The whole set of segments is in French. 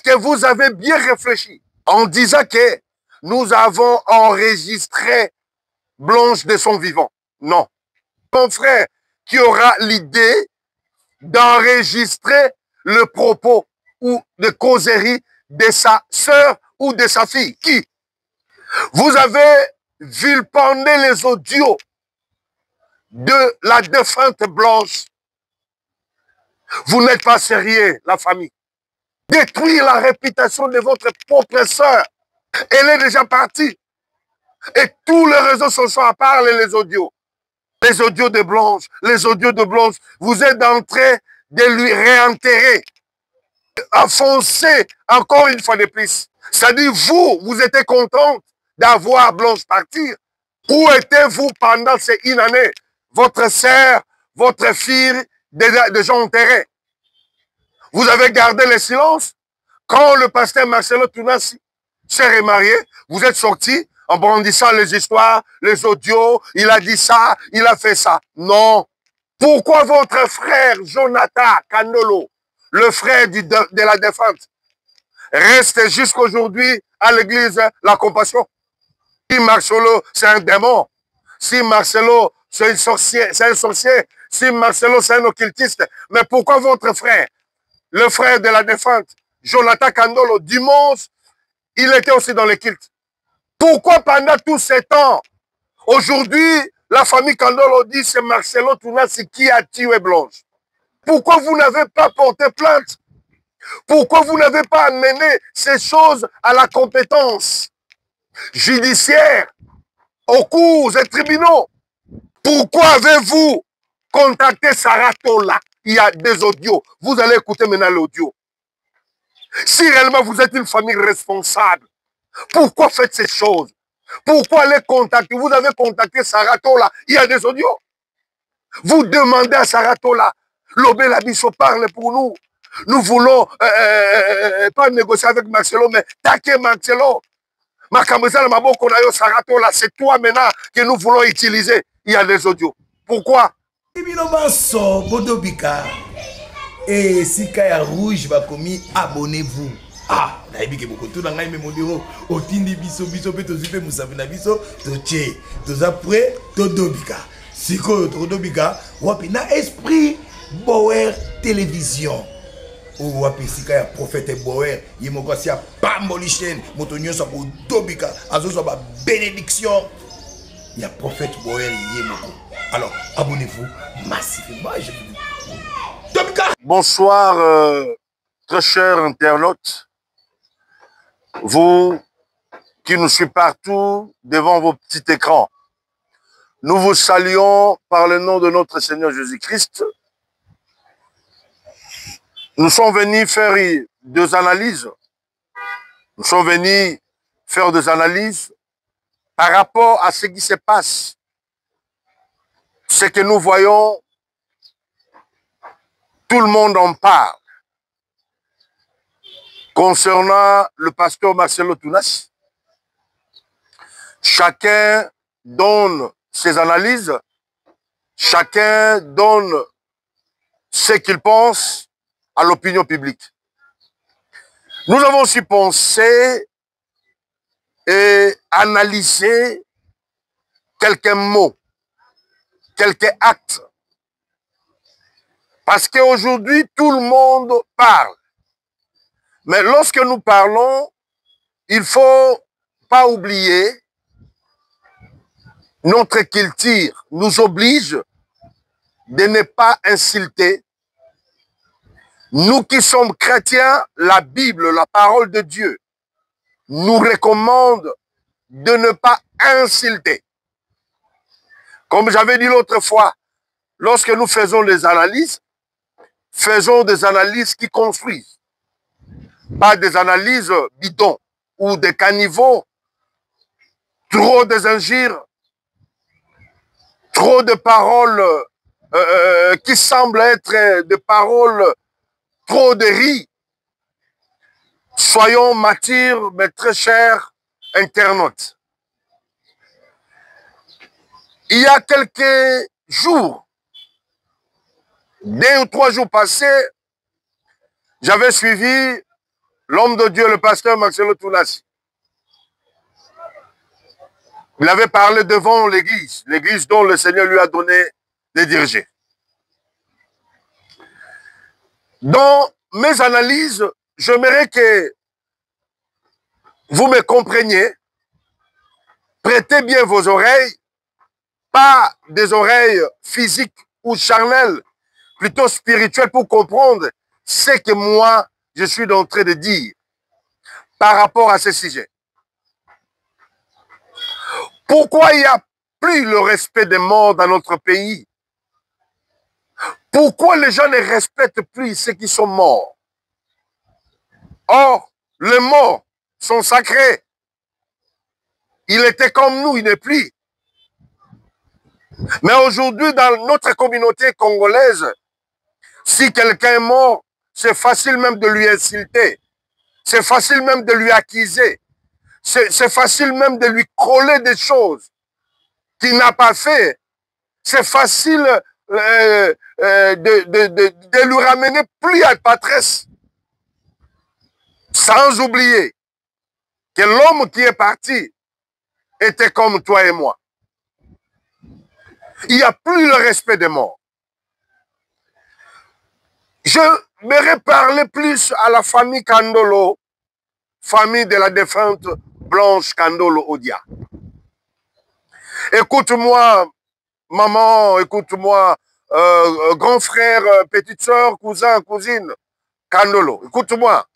que vous avez bien réfléchi en disant que nous avons enregistré Blanche de son vivant? Non. Mon frère qui aura l'idée d'enregistrer le propos ou de causerie de sa sœur ou de sa fille. Qui? Vous avez vilipendé les audios de la défunte Blanche. Vous n'êtes pas sérieux, la famille. Détruire la réputation de votre propre sœur. Elle est déjà partie. Et tous les réseaux sociaux en parlent, les audios. Les audios de Blanche, les audios de Blanche. Vous êtes en train de lui réenterrer. Enfoncer encore une fois de plus. C'est-à-dire, vous étiez contente d'avoir Blanche partir. Où étiez-vous pendant ces une année? Votre sœur, votre fille, déjà enterrés. Vous avez gardé le silence. Quand le pasteur Marcelo Tounassi s'est remarié, vous êtes sortis en brandissant les histoires, les audios, il a dit ça, il a fait ça. Non. Pourquoi votre frère Jonathan Kandolo, le frère de la défunte, reste jusqu'aujourd'hui à l'église La Compassion? Si Marcelo, c'est un démon, si Marcelo, c'est un sorcier, si Marcelo, c'est un occultiste, mais pourquoi votre frère, le frère de la défunte, Jonathan Kandolo, dimanche, il était aussi dans le culte? Pourquoi pendant tous ces temps, aujourd'hui, la famille Kandolo dit c'est Marcelo Tounassi qui a tué Blanche? Pourquoi vous n'avez pas porté plainte? Pourquoi vous n'avez pas amené ces choses à la compétence judiciaire, aux cours et tribunaux? Pourquoi avez-vous contacté Sarah Tola? Il y a des audios. Vous allez écouter maintenant l'audio. Si réellement vous êtes une famille responsable, pourquoi faites ces choses? Pourquoi aller contacter? Vous avez contacté Sarah Tola. Il y a des audios. Vous demandez à Sarah Tola, Lobé Labisso parle pour nous. Nous voulons pas négocier avec Marcelo, mais taquer Marcelo. Sarah Tola, c'est toi maintenant que nous voulons utiliser. Il y a des audios. Pourquoi? Et si Kaya Rouge va commis, abonnez-vous. Ah, naïbi ke beaucoup tout dans ngai memodiro otindi biso pe tozipe musabina biso toche toza prêt to dobika siko to dobika wapi na esprit Bower télévision ou wapi sika ya prophète Bower yemoko sia pamboli chaîne moto nyonso ko dobika azozo ba bénédiction ya prophète Bower yemoko. Alors abonnez-vous massivement. Dobika. Bonsoir très chers internautes. Vous qui nous suivez partout devant vos petits écrans, nous vous saluons par le nom de notre Seigneur Jésus-Christ. Nous sommes venus faire des analyses. Nous sommes venus faire des analyses par rapport à ce qui se passe. Ce que nous voyons, tout le monde en parle. Concernant le pasteur Marcelo Tounassi, chacun donne ses analyses, chacun donne ce qu'il pense à l'opinion publique. Nous avons aussi pensé et analysé quelques mots, quelques actes. Parce qu'aujourd'hui, tout le monde parle. Mais lorsque nous parlons, il ne faut pas oublier notre culture nous oblige de ne pas insulter. Nous qui sommes chrétiens, la Bible, la parole de Dieu, nous recommande de ne pas insulter. Comme j'avais dit l'autre fois, lorsque nous faisons des analyses qui construisent. Pas des analyses bidons ou des caniveaux, trop des injures, trop de paroles qui semblent être des paroles trop de riz. Soyons matures, mais très chers internautes. Il y a quelques jours, 2 ou 3 jours passés, j'avais suivi l'homme de Dieu, le pasteur Marcelo Tounassi, il avait parlé devant l'église dont le Seigneur lui a donné de diriger. Dans mes analyses, j'aimerais que vous me compreniez. Prêtez bien vos oreilles, pas des oreilles physiques ou charnelles, plutôt spirituelles, pour comprendre ce que moi, je suis en train de dire par rapport à ce sujet. Pourquoi il n'y a plus le respect des morts dans notre pays? Pourquoi les gens ne respectent plus ceux qui sont morts? Or, les morts sont sacrés. Il était comme nous, il n'est plus. Mais aujourd'hui, dans notre communauté congolaise, si quelqu'un est mort, c'est facile même de lui insulter. C'est facile même de lui accuser. C'est facile même de lui coller des choses qu'il n'a pas fait. C'est facile de lui ramener plus à patresse. Sans oublier que l'homme qui est parti était comme toi et moi. Il n'y a plus le respect des morts. Je m'aurais parlé plus à la famille Kandolo, famille de la défunte Blanche Kandolo Odia. Écoute-moi, maman, écoute-moi, grand frère, petite soeur, cousin, cousine, Kandolo, écoute-moi.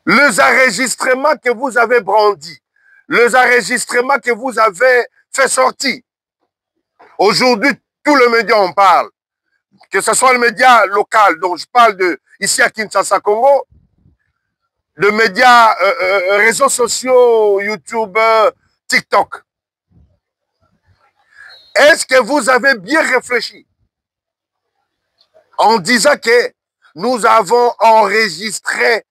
Les enregistrements que vous avez brandis, les enregistrements que vous avez fait sortir, aujourd'hui, tout le média en parle. Que ce soit le média local, dont je parle de ici à Kinshasa, Congo, le média, réseaux sociaux, YouTube, TikTok. Est-ce que vous avez bien réfléchi en disant que nous avons enregistré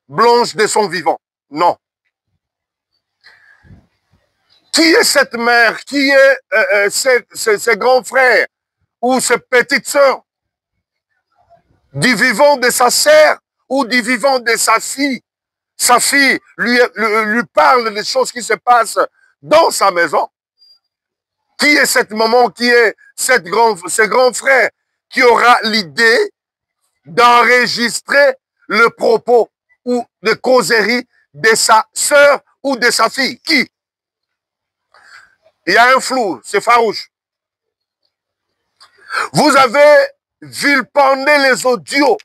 Blanche de son vivant? Non. Qui est cette mère? Qui est ses grands frères ou ses petites sœurs? Du vivant de sa sœur ou du vivant de sa fille? Sa fille lui parle des choses qui se passent dans sa maison. Qui est cette maman, qui est ce grand frère qui aura l'idée d'enregistrer le propos ou de causerie de sa sœur ou de sa fille? Qui? Il y a un flou, c'est farouche. Vous avez vilipendé les audios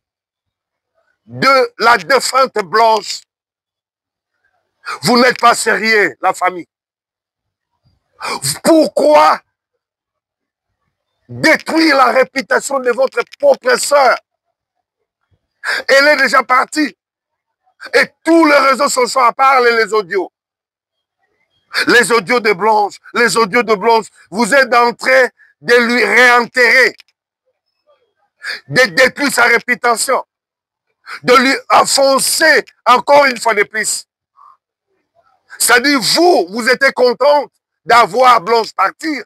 de la défunte Blanche. Vous n'êtes pas sérieux, la famille. Pourquoi détruire la réputation de votre propre sœur? Elle est déjà partie. Et tous les réseaux sociaux en parlent, les audios. Les audios de Blanche, les audios de Blanche, vous êtes en train de lui réenterrer, de détruire sa réputation, de lui enfoncer encore une fois de plus. C'est-à-dire, vous étiez contente d'avoir Blanche partir.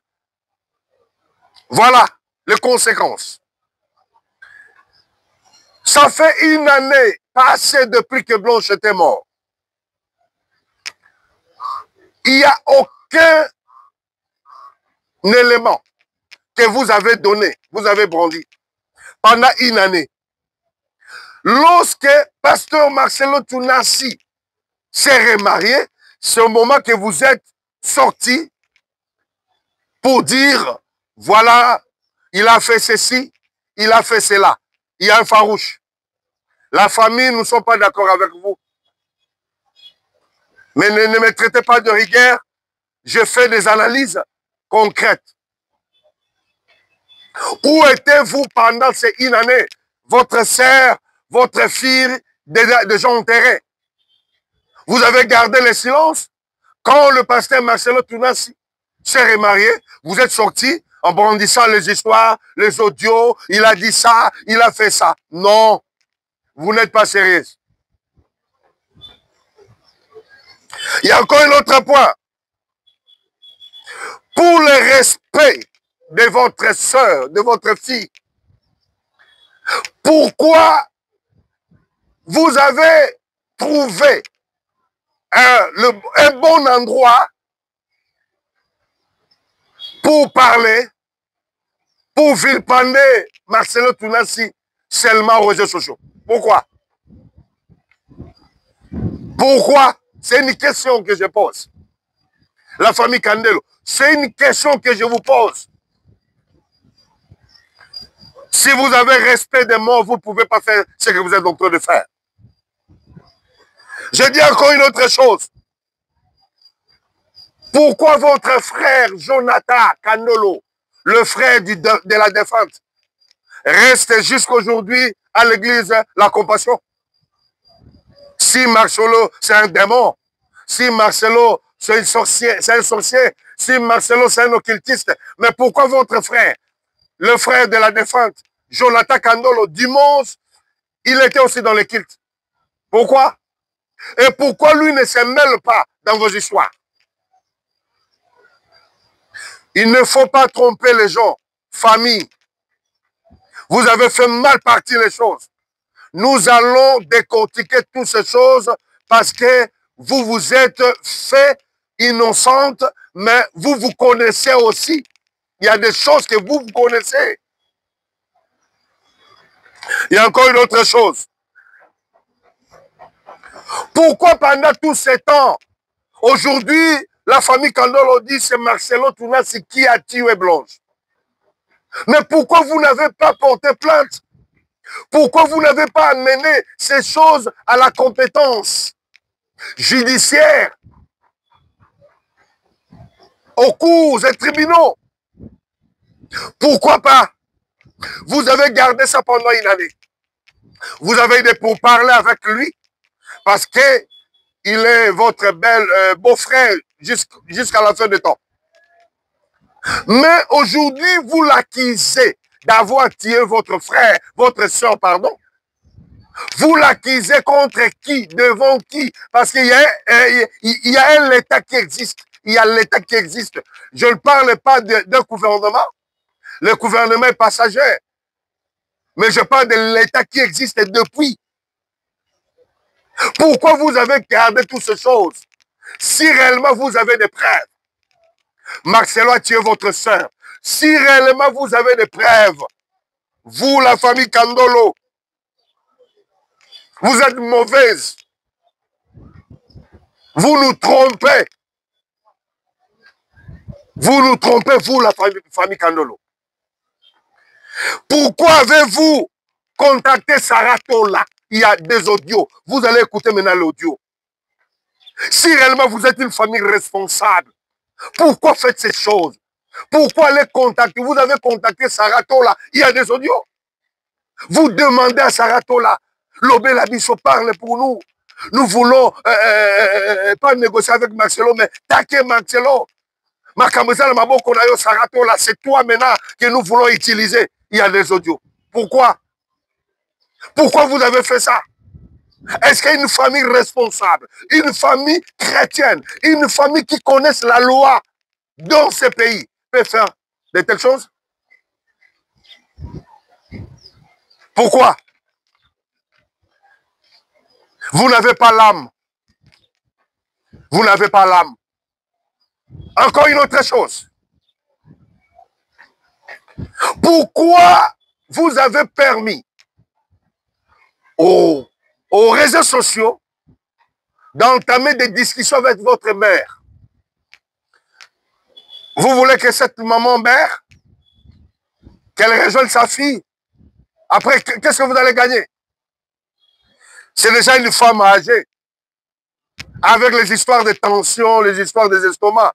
Voilà les conséquences. Ça fait une année passée depuis que Blanche était morte. Il n'y a aucun élément que vous avez donné, vous avez brandi pendant une année. Lorsque pasteur Marcelo Tounassi s'est remarié, c'est au moment que vous êtes sorti pour dire, voilà, il a fait ceci, il a fait cela. Il y a un farouche. La famille, nous ne sommes pas d'accord avec vous. Mais ne me traitez pas de rigueur. Je fais des analyses concrètes. Où étiez-vous pendant ces une année? Votre sœur, votre fille, des gens enterrés. Vous avez gardé le silence. Quand le pasteur Marcelo Tounassi s'est remarié, vous êtes sortis en brandissant les histoires, les audios, il a dit ça, il a fait ça. Non, vous n'êtes pas sérieux. Il y a encore un autre point. Pour le respect de votre sœur, de votre fille, pourquoi vous avez trouvé un bon endroit pour parler, pour vilipender Marcelo Tounassi seulement aux réseaux sociaux. Pourquoi? Pourquoi? C'est une question que je pose. La famille Kandelo, c'est une question que je vous pose. Si vous avez respect des morts, vous ne pouvez pas faire ce que vous êtes en train de faire. Je dis encore une autre chose. Pourquoi votre frère Jonathan Kandolo, le frère de la défunte, reste jusqu'aujourd'hui à l'église La Compassion? Si Marcelo, c'est un démon, si Marcelo, c'est un sorcier, si Marcelo, c'est un occultiste, mais pourquoi votre frère, le frère de la défunte, Jonathan Kandolo, dimanche, il était aussi dans le culte? Pourquoi? Et pourquoi lui ne se mêle pas dans vos histoires? Il ne faut pas tromper les gens. Famille, vous avez fait mal partir les choses. Nous allons décortiquer toutes ces choses parce que vous vous êtes fait innocente, mais vous vous connaissez aussi. Il y a des choses que vous connaissez. Il y a encore une autre chose. Pourquoi pendant tous ces temps, aujourd'hui, la famille Kandolo dit c'est Marcelo Tounassi qui a tué Blanche? Mais pourquoi vous n'avez pas porté plainte? Pourquoi vous n'avez pas amené ces choses à la compétence judiciaire, aux cours et tribunaux? Pourquoi pas? Vous avez gardé ça pendant une année. Vous avez des pourparlers avec lui parce que il est votre beau-frère jusqu'à la fin du temps. Mais aujourd'hui, vous l'accusez d'avoir tué votre frère, votre soeur, pardon. Vous l'accusez contre qui? Devant qui? Parce qu'il y a un État qui existe. Il y a l'État qui existe. Je ne parle pas d'un gouvernement. Le gouvernement est passager. Mais je parle de l'État qui existe depuis. Pourquoi vous avez gardé toutes ces choses? Si réellement vous avez des preuves, Marcelo a tué votre soeur. Si réellement vous avez des preuves, vous, la famille Kandolo, vous êtes mauvaise. Vous nous trompez. Vous nous trompez, vous, la famille Kandolo. Pourquoi avez-vous contacté Sarah Tola? Il y a des audios. Vous allez écouter maintenant l'audio. Si réellement vous êtes une famille responsable, pourquoi faites ces choses? Pourquoi aller contacter? Vous avez contacté Sarah Tola. Il y a des audios. Vous demandez à Sarah Tola, Lobé Labisso parle pour nous. Nous voulons pas négocier avec Marcelo, mais taquer Marcelo. Sarah Tola, c'est toi maintenant que nous voulons utiliser. Il y a des audios. Pourquoi? Pourquoi vous avez fait ça? Est-ce qu'il y a une famille responsable, une famille chrétienne, une famille qui connaisse la loi dans ce pays peut faire de telles choses? Pourquoi? Vous n'avez pas l'âme. Vous n'avez pas l'âme. Encore une autre chose. Pourquoi vous avez permis aux réseaux sociaux d'entamer des discussions avec votre mère? Vous voulez que cette maman-mère, qu'elle rejoigne sa fille? Après, qu'est-ce que vous allez gagner? C'est déjà une femme âgée, avec les histoires de tension, les histoires des estomacs.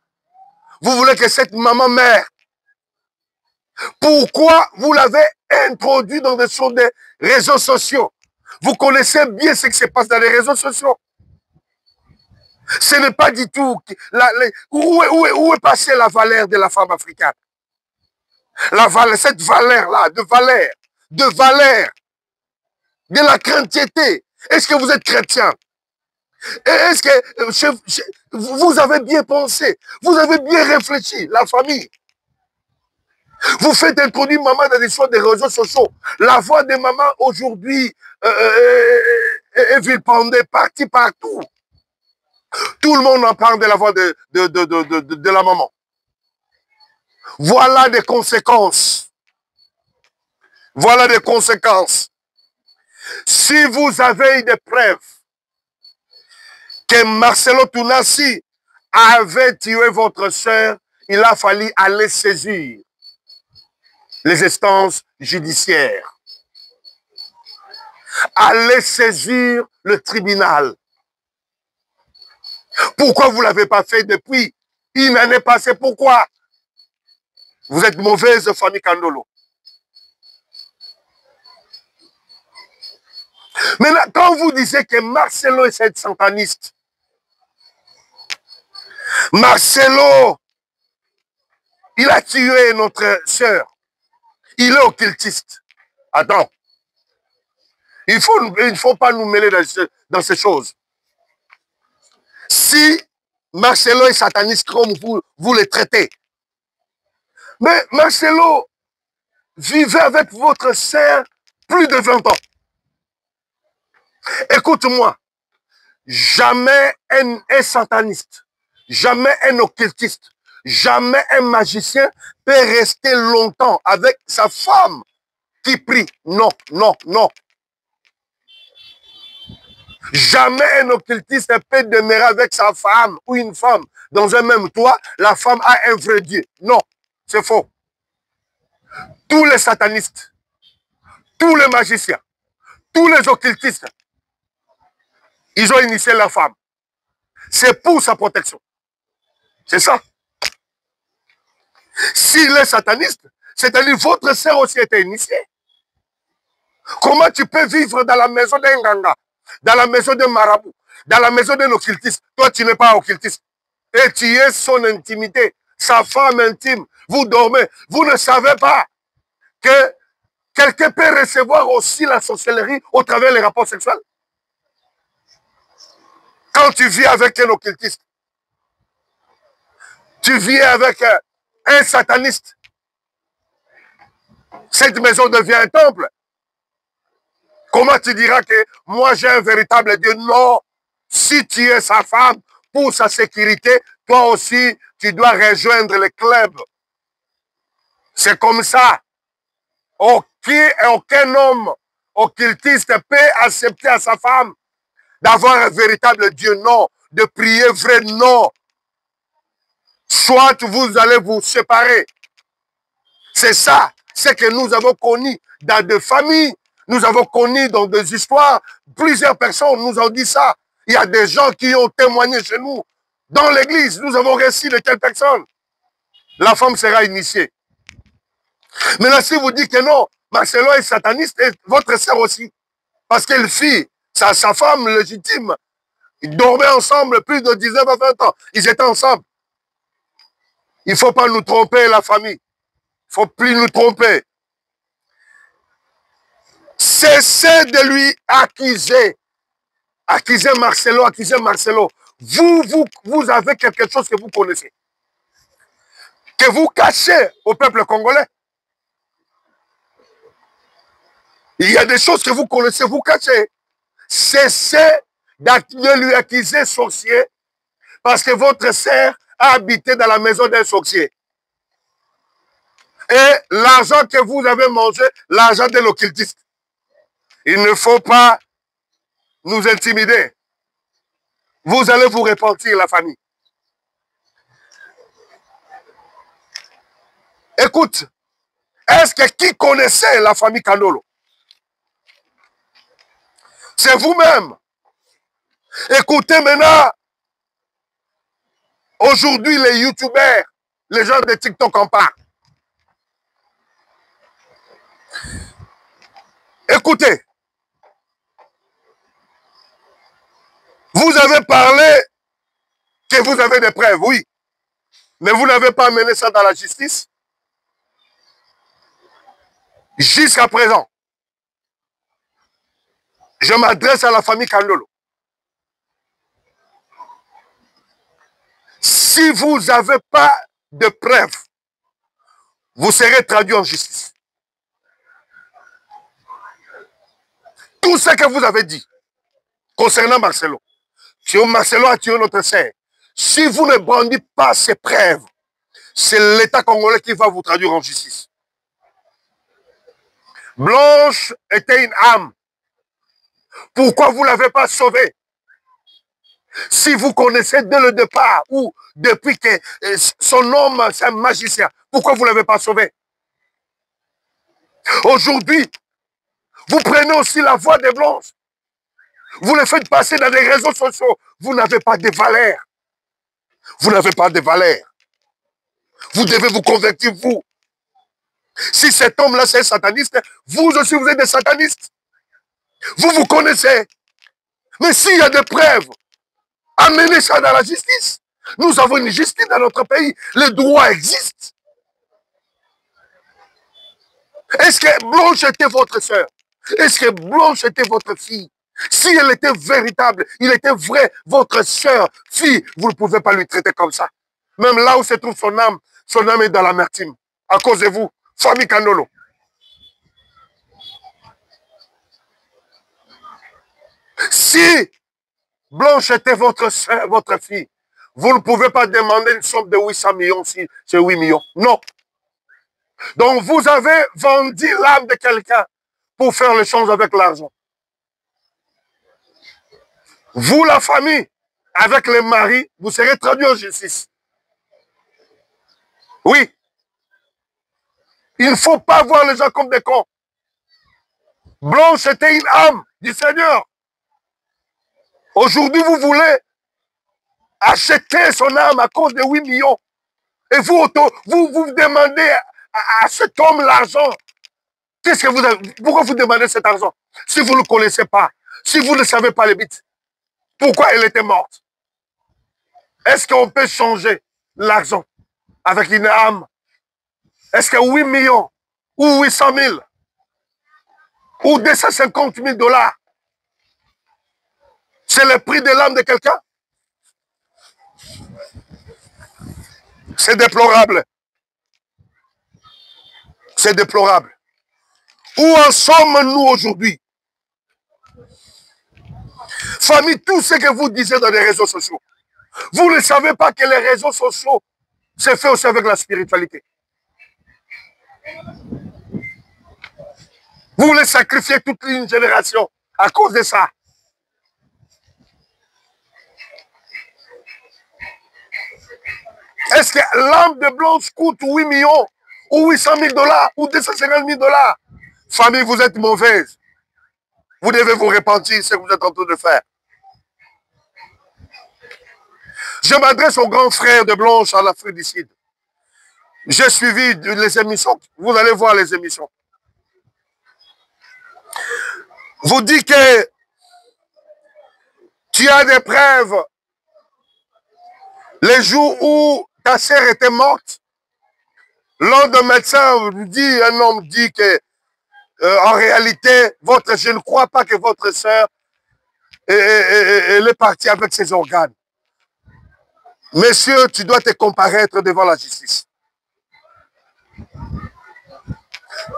Vous voulez que cette maman-mère, pourquoi vous l'avez introduit dans des réseaux sociaux? Vous connaissez bien ce qui se passe dans les réseaux sociaux. Ce n'est pas du tout... Où est passée la valeur de la femme africaine? Cette valeur-là, de la chrétienté. Est-ce que vous êtes chrétien? Est-ce que vous avez bien pensé? Vous avez bien réfléchi, la famille? Vous faites introduire maman dans l'histoire des réseaux sociaux. La voix de maman aujourd'hui est vilipendé partout. Tout le monde en parle de la voix de la maman. Voilà des conséquences. Voilà des conséquences. Si vous avez des preuves que Marcelo Tounassi avait tué votre sœur, il a fallu aller saisir les instances judiciaires. Aller saisir le tribunal. Pourquoi vous ne l'avez pas fait depuis une année passée? Pourquoi? Vous êtes mauvaise famille Kandolo. Maintenant, quand vous disiez que Marcelo est un sataniste, Marcelo, il a tué notre sœur. Il est occultiste. Attends. Il ne faut pas nous mêler dans ces choses. Si Marcelo est sataniste comme vous le traitez, mais Marcelo vivait avec votre sœur plus de 20 ans. Écoute-moi, jamais un sataniste, jamais un occultiste, jamais un magicien peut rester longtemps avec sa femme qui prie. Non, non, non. Jamais un occultiste peut demeurer avec sa femme ou une femme dans un même toit. La femme a un vrai Dieu. Non, c'est faux. Tous les satanistes, tous les magiciens, tous les occultistes, ils ont initié la femme. C'est pour sa protection. C'est ça. S'il est sataniste, c'est-à-dire votre sœur aussi était initiée. Comment tu peux vivre dans la maison d'un ganga, dans la maison d'un marabout, dans la maison d'un occultiste? Toi, tu n'es pas occultiste. Et tu es son intimité, sa femme intime. Vous dormez. Vous ne savez pas que quelqu'un peut recevoir aussi la sorcellerie au travers des rapports sexuels. Quand tu vis avec un occultiste, tu vis avec un sataniste, cette maison devient un temple. Comment tu diras que moi j'ai un véritable Dieu? Non. Si tu es sa femme, pour sa sécurité, toi aussi, tu dois rejoindre le club. C'est comme ça. Aucun homme occultiste peut accepter à sa femme d'avoir un véritable Dieu. Non. De prier vrai. Non. Soit vous allez vous séparer. C'est ça. C'est que nous avons connu dans des familles. Nous avons connu dans des histoires. Plusieurs personnes nous ont dit ça. Il y a des gens qui ont témoigné chez nous. Dans l'église, nous avons réussi de quelle personne? La femme sera initiée. Maintenant, si vous dites que non, Marcelo est sataniste et votre sœur aussi. Parce qu'elle fit sa femme légitime. Ils dormaient ensemble plus de 19 à 20 ans. Ils étaient ensemble. Il ne faut pas nous tromper, la famille. Il ne faut plus nous tromper. Cessez de lui accuser. Accuser Marcelo, accuser Marcelo. Vous avez quelque chose que vous connaissez. Que vous cachez au peuple congolais. Il y a des choses que vous connaissez, vous cachez. Cessez de lui accuser sorcier parce que votre sœur a habité dans la maison d'un sorcier. Et l'argent que vous avez mangé, l'argent de l'occultiste. Il ne faut pas nous intimider. Vous allez vous repentir, la famille. Écoute, est-ce que qui connaissait la famille Kandolo? C'est vous-même. Écoutez maintenant, aujourd'hui les youtubeurs, les gens de TikTok en parlent. Écoutez, vous avez parlé que vous avez des preuves, oui, mais vous n'avez pas amené ça dans la justice. Jusqu'à présent, je m'adresse à la famille Kandolo. Si vous n'avez pas de preuves, vous serez traduit en justice. Tout ce que vous avez dit, concernant Marcelo. Marcelo a tué notre sœur. Si vous ne brandissez pas ces preuves, c'est l'État congolais qui va vous traduire en justice. Blanche était une âme. Pourquoi vous ne l'avez pas sauvée? Si vous connaissez dès le départ ou depuis que son homme, c'est un magicien, pourquoi vous ne l'avez pas sauvée? Aujourd'hui, vous prenez aussi la voix des Blanches. Vous le faites passer dans les réseaux sociaux. Vous n'avez pas de valeur. Vous n'avez pas de valeur. Vous devez vous convertir, vous. Si cet homme-là, c'est un sataniste, vous aussi, vous êtes des satanistes. Vous vous connaissez. Mais s'il y a des preuves, amenez ça dans la justice. Nous avons une justice dans notre pays. Le droit existe. Est-ce que Blanche était votre sœur? Est-ce que Blanche était votre fille? Si elle était véritable, il était vrai, votre sœur, fille, vous ne pouvez pas lui traiter comme ça. Même là où se trouve son âme est dans l'amertume. À cause de vous, famille Kandolo. Si Blanche était votre sœur, votre fille, vous ne pouvez pas demander une somme de 800 millions si c'est 8 millions. Non. Donc vous avez vendu l'âme de quelqu'un pour faire l'échange avec l'argent. Vous, la famille, avec les maris, vous serez traduits en justice. Oui. Il ne faut pas voir les gens comme des cons. Blanche était une âme du Seigneur. Aujourd'hui, vous voulez acheter son âme à cause de 8 millions. Et vous demandez à cet homme l'argent. Qu'est-ce que vous avez? Pourquoi vous demandez cet argent? Si vous ne le connaissez pas, si vous ne savez pas les bits, pourquoi elle était morte? Est-ce qu'on peut changer l'argent avec une âme? Est-ce que 8 millions ou 800 000 ou 250 000 $, c'est le prix de l'âme de quelqu'un? C'est déplorable. C'est déplorable. Où en sommes-nous aujourd'hui? Famille, tout ce que vous disiez dans les réseaux sociaux, vous ne savez pas que les réseaux sociaux, c'est fait aussi avec la spiritualité. Vous voulez sacrifier toute une génération à cause de ça. Est-ce que l'âme de Blanche coûte 8 millions ou 800 000 $ ou 250 000 $? Famille, vous êtes mauvaise. Vous devez vous repentir ce que vous êtes en train de faire. Je m'adresse au grand frère de Blanche à l'Afrique du Sud. J'ai suivi les émissions. Vous allez voir les émissions. Vous dites que tu as des preuves. Les jours où ta sœur était morte, l'un des médecins dit, un homme dit que en réalité, je ne crois pas que votre sœur elle est partie avec ses organes. Monsieur, tu dois te comparaître devant la justice.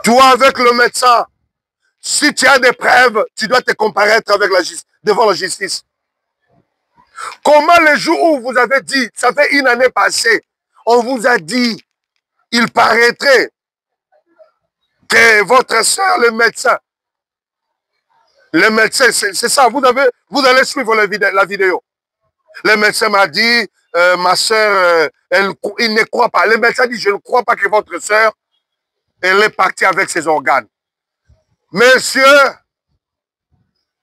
Toi, avec le médecin, si tu as des preuves, tu dois te comparaître avec devant la justice. Comment le jour où vous avez dit, ça fait une année passée, on vous a dit, il paraîtrait que votre soeur, le médecin, c'est ça, vous allez suivre la vidéo. Le médecin m'a dit, ma soeur, il ne croit pas. Le médecin dit, je ne crois pas que votre soeur, elle est partie avec ses organes. Monsieur,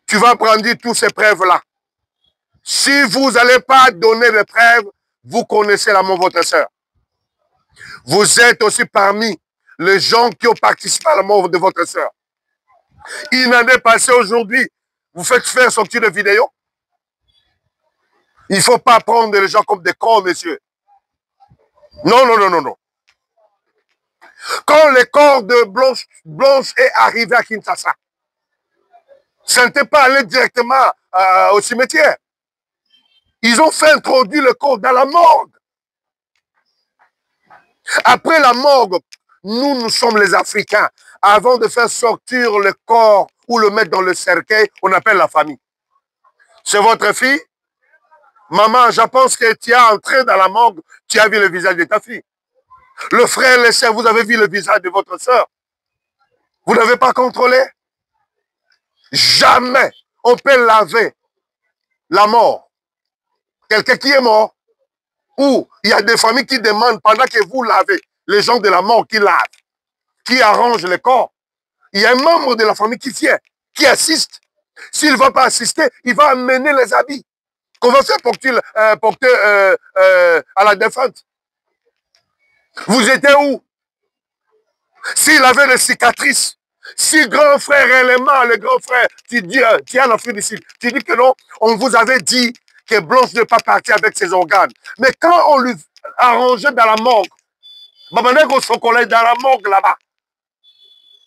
tu vas prendre toutes ces preuves-là. Si vous n'allez pas donner les preuves, vous connaissez la mort de votre soeur. Vous êtes aussi parmi les gens qui ont participé à la mort de votre soeur. Une année passée aujourd'hui, vous faites faire sortir de vidéos. Il ne faut pas prendre les gens comme des cons, monsieur. Non, non, non, non, non. Quand le corps de Blanche est arrivé à Kinshasa, ça n'était pas allé directement au cimetière. Ils ont fait introduire le corps dans la morgue. Après la morgue, nous sommes les Africains. Avant de faire sortir le corps ou le mettre dans le cercueil, on appelle la famille. C'est votre fille? Maman, je pense que tu es entré dans la morgue, tu as vu le visage de ta fille. Le frère, les sœurs, vous avez vu le visage de votre sœur. Vous n'avez pas contrôlé? Jamais on peut laver la mort. Quelqu'un qui est mort, ou il y a des familles qui demandent, pendant que vous lavez, les gens de la mort qui lavent, qui arrangent le corps, il y a un membre de la famille qui vient, qui assiste. S'il ne va pas assister, il va amener les habits qu'on va faire porter à la défunte. Vous étiez où? S'il avait des cicatrices, si grand frère réellement, le grand frère, tu dis, tu es en Afrique du Sud, tu dis que non, on vous avait dit que Blanche ne pas partir avec ses organes. Mais quand on lui arrangeait dans la morgue, son collègue dans la morgue là-bas,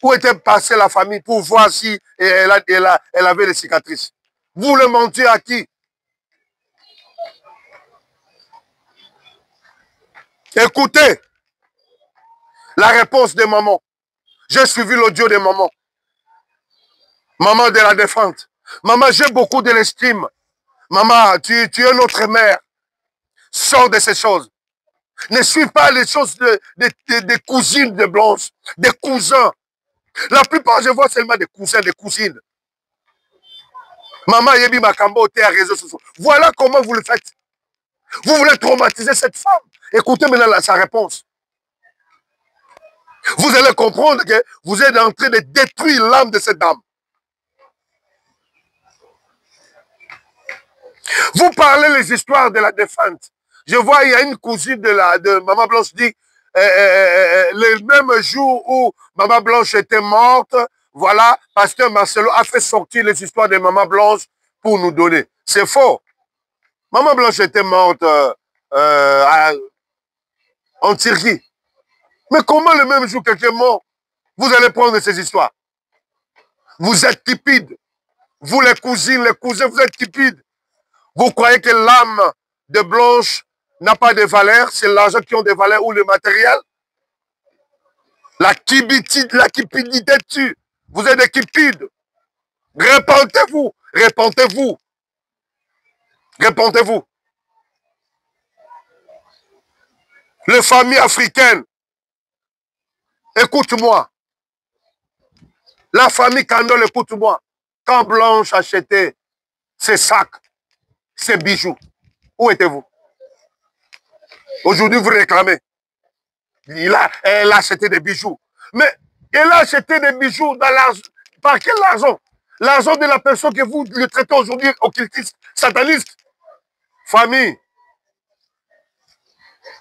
où était passée la famille pour voir si elle avait des cicatrices? Vous le mentiez à qui? Écoutez la réponse de maman. J'ai suivi l'audio de maman. Maman de la défunte. Maman, j'ai beaucoup de l'estime. Maman, tu es notre mère. Sors de ces choses. Ne suis pas les choses des cousines de Blanche, des cousins. La plupart, je vois seulement des cousins, des cousines. Maman, Yebi Makambo, t'es à réseaux sociaux. Voilà comment vous le faites. Vous voulez traumatiser cette femme. Écoutez maintenant sa réponse. Vous allez comprendre que vous êtes en train de détruire l'âme de cette dame. Vous parlez les histoires de la défunte. Je vois, il y a une cousine de Maman Blanche dit, le même jour où Maman Blanche était morte, voilà, Pasteur Marcelo a fait sortir les histoires de Maman Blanche pour nous donner. C'est faux. Maman Blanche était morte en Turquie. Mais comment le même jour quelqu'un est mort, vous allez prendre ces histoires? Vous êtes stupides. Vous les cousines, les cousins, vous êtes stupides. Vous croyez que l'âme de Blanche n'a pas de valeur? C'est l'argent qui ont des valeurs ou le matériel? La cupidité tue. Vous êtes des cupides. Répentez-vous. Répentez-vous. Répentez-vous. Les familles africaines, écoute-moi. La famille Kandol, écoute-moi. Quand Blanche achetait ses sacs, ses bijoux, où étiez-vous? Aujourd'hui, vous réclamez. Elle a acheté des bijoux. Mais elle a acheté des bijoux dans l'argent. Par quel argent? L'argent de la personne que vous le traitez aujourd'hui occultiste, sataniste. Famille,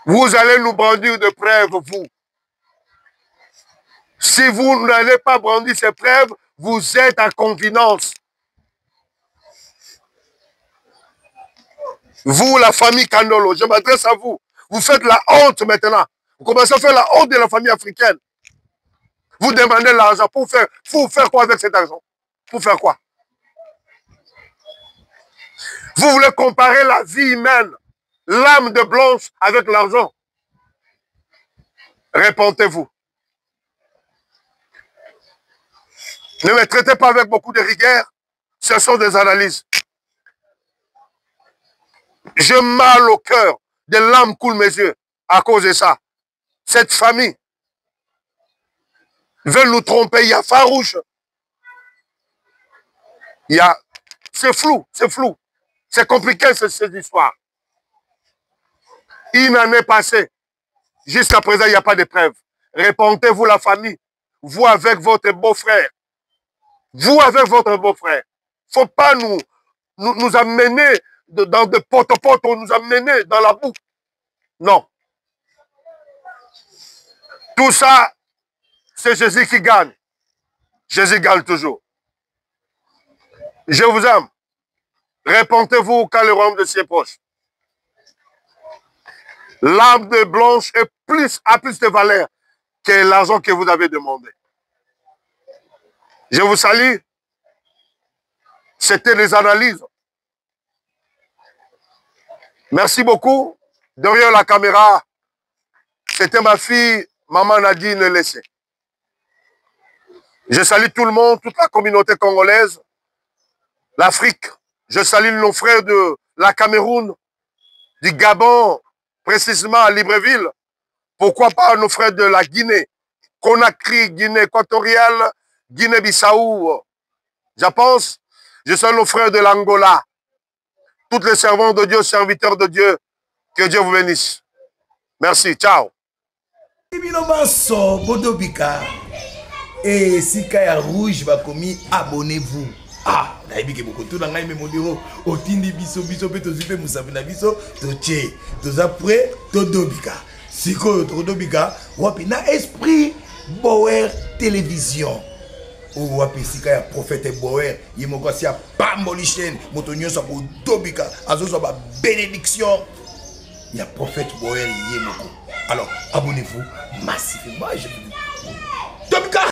vous allez nous brandir de preuves, vous. Si vous n'allez pas brandir ces preuves, vous êtes en convenance. Vous, la famille Kandolo, je m'adresse à vous. Vous faites la honte maintenant. Vous commencez à faire la honte de la famille africaine. Vous demandez l'argent pour faire quoi avec cet argent? Pour faire quoi? Vous voulez comparer la vie humaine, l'âme de Blanche avec l'argent? Répondez-vous. Ne me traitez pas avec beaucoup de rigueur. Ce sont des analyses. J'ai mal au cœur. Des larmes coulent mes yeux à cause de ça. Cette famille veut nous tromper. Il y a farouche. C'est flou, c'est flou. C'est compliqué cette histoire. Une année passée. Jusqu'à présent, il n'y a pas de preuve. Répondez-vous la famille. Vous avec votre beau-frère. Vous avec votre beau-frère. Il ne faut pas nous amener dans des potes-potes, nous amener dans la boue. Non. Tout ça, c'est Jésus qui gagne. Jésus gagne toujours. Je vous aime. Répondez-vous quand le royaume de ciel est proche. L'âme de Blanche a plus de valeur que l'argent que vous avez demandé. Je vous salue. C'était des analyses. Merci beaucoup. Derrière la caméra, c'était ma fille, Maman Nadine Lessé. Je salue tout le monde, toute la communauté congolaise, l'Afrique, Je salue nos frères de la Cameroun, du Gabon, précisément à Libreville. Pourquoi pas nos frères de la Guinée, Conakry, Guinée équatoriale, Guinée-Bissau. Je pense, je salue nos frères de l'Angola. Tous les servants de Dieu, serviteurs de Dieu. Que Dieu vous bénisse. Merci, ciao. Et si Kaya Rouge va commis, abonnez-vous. Ah, naïbi beaucoup tout dans ngaï memodiro. Otindi biso biso pe tozipe musavina biso toche. Toza prêt to dobika. Siko to dobika. Wapi na esprit Bower télévision. Ou wapi sika ya prophète Bower. Yemoko si a bambolichen. Motonyo sa ko dobika. Azo sa ba bénédiction. Il y a prophète Bower yemoko. Alors abonnez-vous massivement. Dobika.